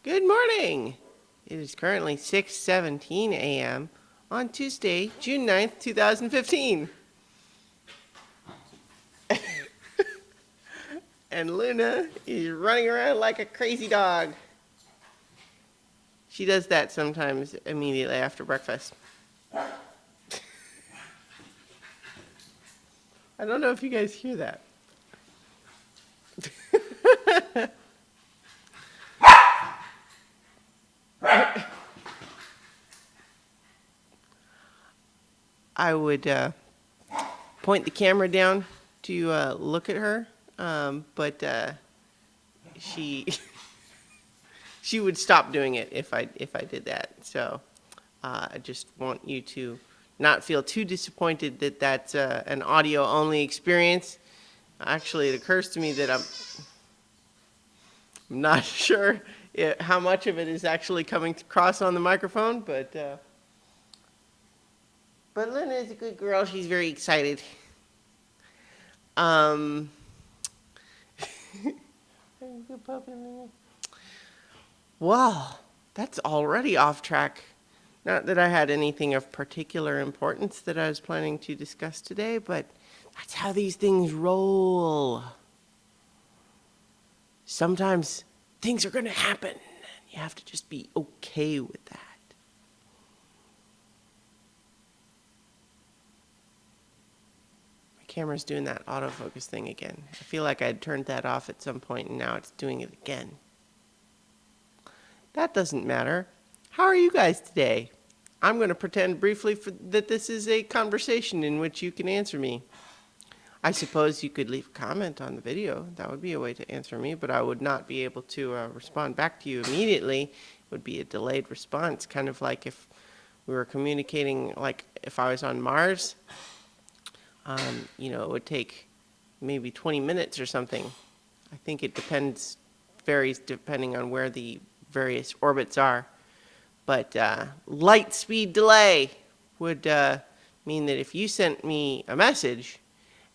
Good morning. It is currently 6:17 a.m. on Tuesday, June 9th, 2015. And Luna is running around like a crazy dog. She does that sometimes immediately after breakfast. I don't know if you guys hear that. I would point the camera down to look at her, but she she would stop doing it if I did that. So I just want you to not feel too disappointed that that's an audio only experience. Actually, it occurs to me that I'm not sure how much of it is actually coming across on the microphone, but Luna is a good girl. She's very excited. Um, good puppy, Luna. Well, that's already off track. Not that I had anything of particular importance that I was planning to discuss today, but that's how these things roll. Sometimes things are going to happen, and you have to just be okay with that. My camera's doing that autofocus thing again. I feel like I'd turned that off at some point, and now it's doing it again. That doesn't matter. How are you guys today? I'm going to pretend briefly that this is a conversation in which you can answer me. I suppose you could leave a comment on the video. That would be a way to answer me, but I would not be able to respond back to you immediately. It would be a delayed response, kind of like if we were communicating, like if I was on Mars, it would take maybe 20 minutes or something. I think it varies depending on where the various orbits are. But light speed delay would mean that if you sent me a message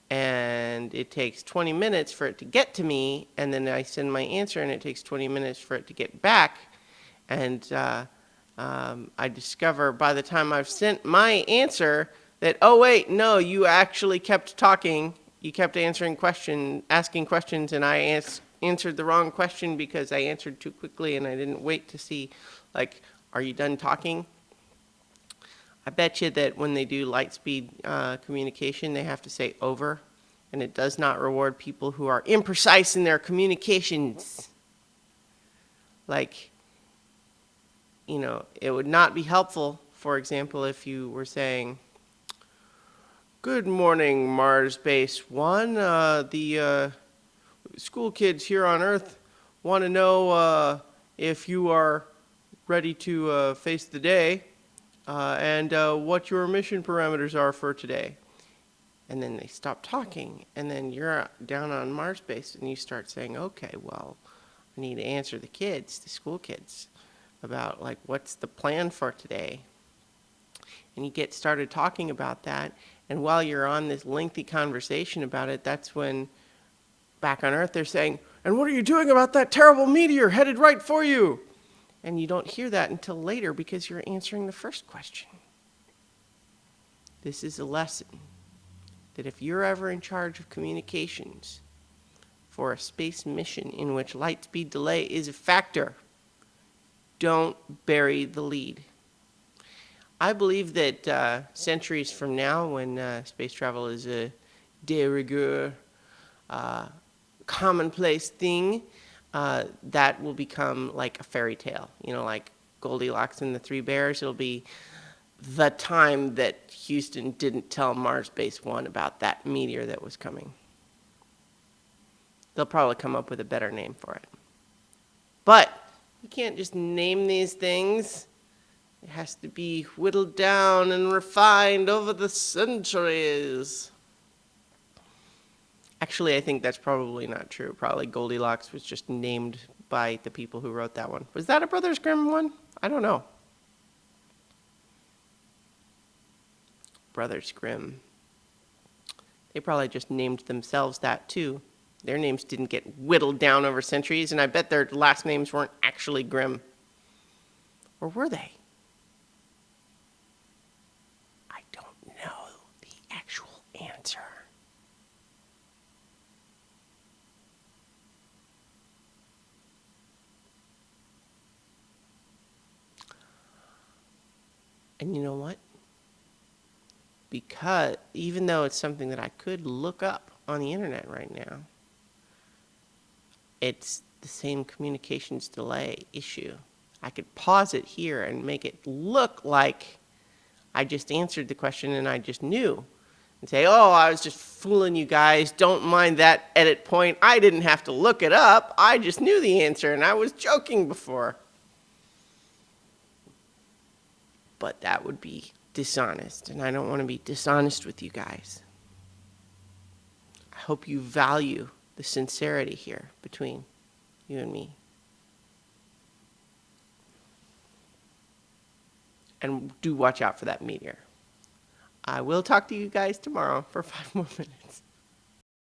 and it takes 20 minutes for it to get to me, and then I send my answer and it takes 20 minutes for it to get back, and I discover by the time I've sent my answer that, oh wait, no, you actually kept talking, you kept asking questions, and I answered the wrong question because I answered too quickly and I didn't wait to see, like, are you done talking? I bet you that when they do light speed communication, they have to say over, and it does not reward people who are imprecise in their communications. Like, it would not be helpful, for example, if you were saying, "Good morning, Mars Base 1. The school kids here on Earth want to know if you are ready to face the day and what your mission parameters are for today." And then they stop talking, and then you're down on Mars Base and you start saying, okay, well, I need to answer the school kids, about like what's the plan for today. And you get started talking about that, and while you're on this lengthy conversation about it, that's when back on Earth they're saying, and what are you doing about that terrible meteor headed right for you? And you don't hear that until later because you're answering the first question. This is a lesson that if you're ever in charge of communications for a space mission in which light speed delay is a factor, don't bury the lead. I believe that centuries from now, when space travel is a de rigueur, commonplace thing, that will become like a fairy tale. Like Goldilocks and the Three Bears. It'll be the time that Houston didn't tell Mars Base 1 about that meteor that was coming. They'll probably come up with a better name for it. But you can't just name these things. It has to be whittled down and refined over the centuries. Actually, I think that's probably not true. Probably Goldilocks was just named by the people who wrote that one. Was that a Brothers Grimm one? I don't know. Brothers Grimm. They probably just named themselves that too. Their names didn't get whittled down over centuries, and I bet their last names weren't actually Grimm. Or were they? I don't know the actual answer. And you know what? Because even though it's something that I could look up on the internet right now, it's the same communications delay issue. I could pause it here and make it look like I just answered the question and I just knew. And say, oh, I was just fooling you guys. Don't mind that edit point. I didn't have to look it up. I just knew the answer and I was joking before. But that would be dishonest, and I don't want to be dishonest with you guys. I hope you value the sincerity here between you and me. And do watch out for that meteor. I will talk to you guys tomorrow for 5 more minutes.